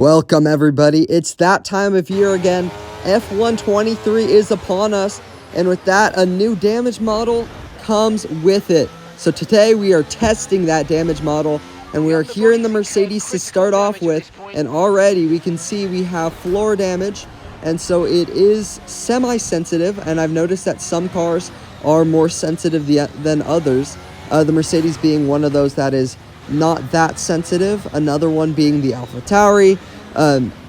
Welcome everybody, it's that time of year again. F123 is upon us, and with that, a new damage model comes with it. So today we are testing that damage model, and we are here in the Mercedes to start off with, and already we can see we have floor damage, and so it is semi-sensitive, and I've noticed that some cars are more sensitive than others. The Mercedes being one of those that is not that sensitive, another one being the AlphaTauri.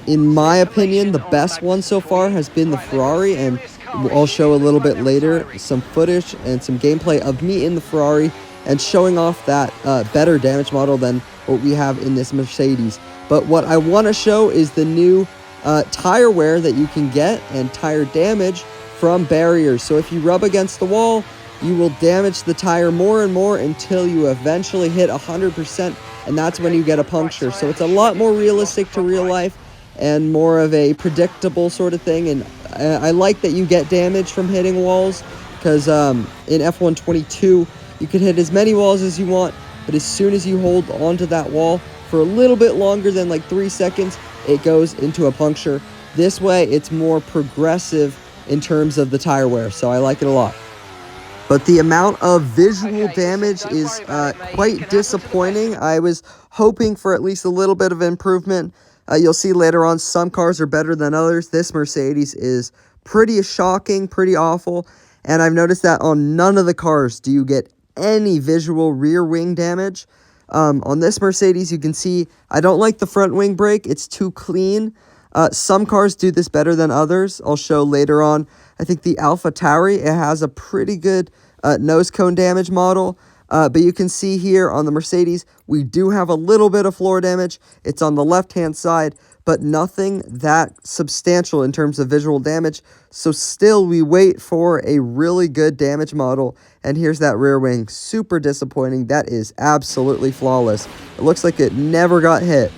In my opinion, the best one so far has been the Ferrari, and I'll show a little bit later some footage and some gameplay of me in the Ferrari and showing off that better damage model than what we have in this Mercedes. But what I want to show is the new tire wear that you can get and tire damage from barriers. So if you rub against the wall, you will damage the tire more and more until you eventually hit 100%, and that's when you get a puncture. So it's a lot more realistic to real life and more of a predictable sort of thing. And I like that you get damage from hitting walls, because in F122 you can hit as many walls as you want, but as soon as you hold onto that wall for a little bit longer than like 3 seconds, it goes into a puncture. This way it's more progressive in terms of the tire wear, so I like it a lot. But the amount of visual damage is quite disappointing. I was hoping for at least a little bit of improvement. You'll see later on some cars are better than others. This Mercedes is pretty shocking, pretty awful. And I've noticed that on none of the cars do you get any visual rear wing damage. On this Mercedes, you can see I don't like the front wing brake. It's too clean. Some cars do this better than others. I'll show later on. I think the AlphaTauri, it has a pretty good nose cone damage model. But you can see here on the Mercedes, we do have a little bit of floor damage. It's on the left-hand side, but nothing that substantial in terms of visual damage. So still, we wait for a really good damage model. And here's that rear wing. Super disappointing. That is absolutely flawless. It looks like it never got hit.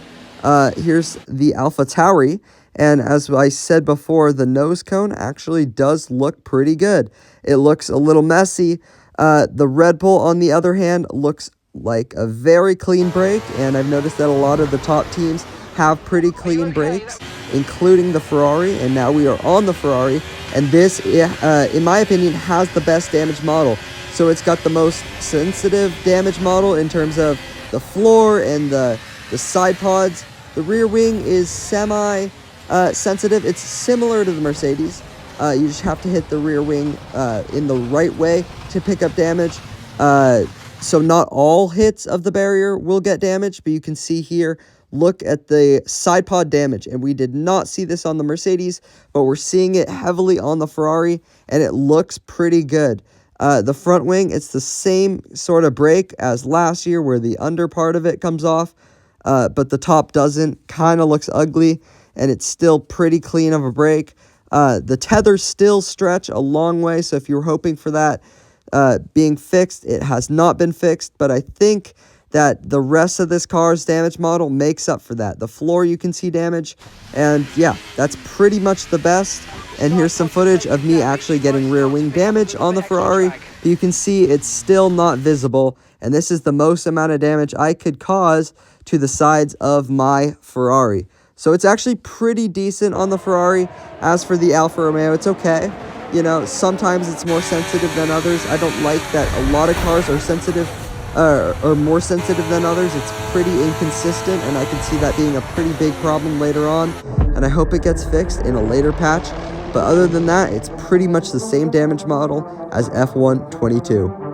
Here's the AlphaTauri. And as I said before, the nose cone actually does look pretty good. It looks a little messy. The Red Bull, on the other hand, looks like a very clean brake. And I've noticed that a lot of the top teams have pretty clean brakes, including the Ferrari. And now we are on the Ferrari. And this, in my opinion, has the best damage model. So it's got the most sensitive damage model in terms of the floor and the side pods. The rear wing is semi-sensitive. It's similar to the Mercedes. You just have to hit the rear wing in the right way to pick up damage. So not all hits of the barrier will get damage, but you can see here, look at the side pod damage. And we did not see this on the Mercedes, but we're seeing it heavily on the Ferrari, and it looks pretty good. The front wing, it's the same sort of brake as last year where the under part of it comes off. But the top doesn't, kind of looks ugly, and it's still pretty clean of a brake. The tethers still stretch a long way, so if you're hoping for that being fixed, it has not been fixed, but I think that the rest of this car's damage model makes up for that. The floor, you can see damage, and yeah, that's pretty much the best. And here's some footage of me actually getting rear wing damage on the Ferrari, but you can see it's still not visible, and this is the most amount of damage I could cause to the sides of my Ferrari. So it's actually pretty decent on the Ferrari. As for the Alfa Romeo, it's okay. You know, sometimes it's more sensitive than others. I don't like that a lot of cars are sensitive or more sensitive than others. It's pretty inconsistent, and I can see that being a pretty big problem later on. And I hope it gets fixed in a later patch. But other than that, it's pretty much the same damage model as F122.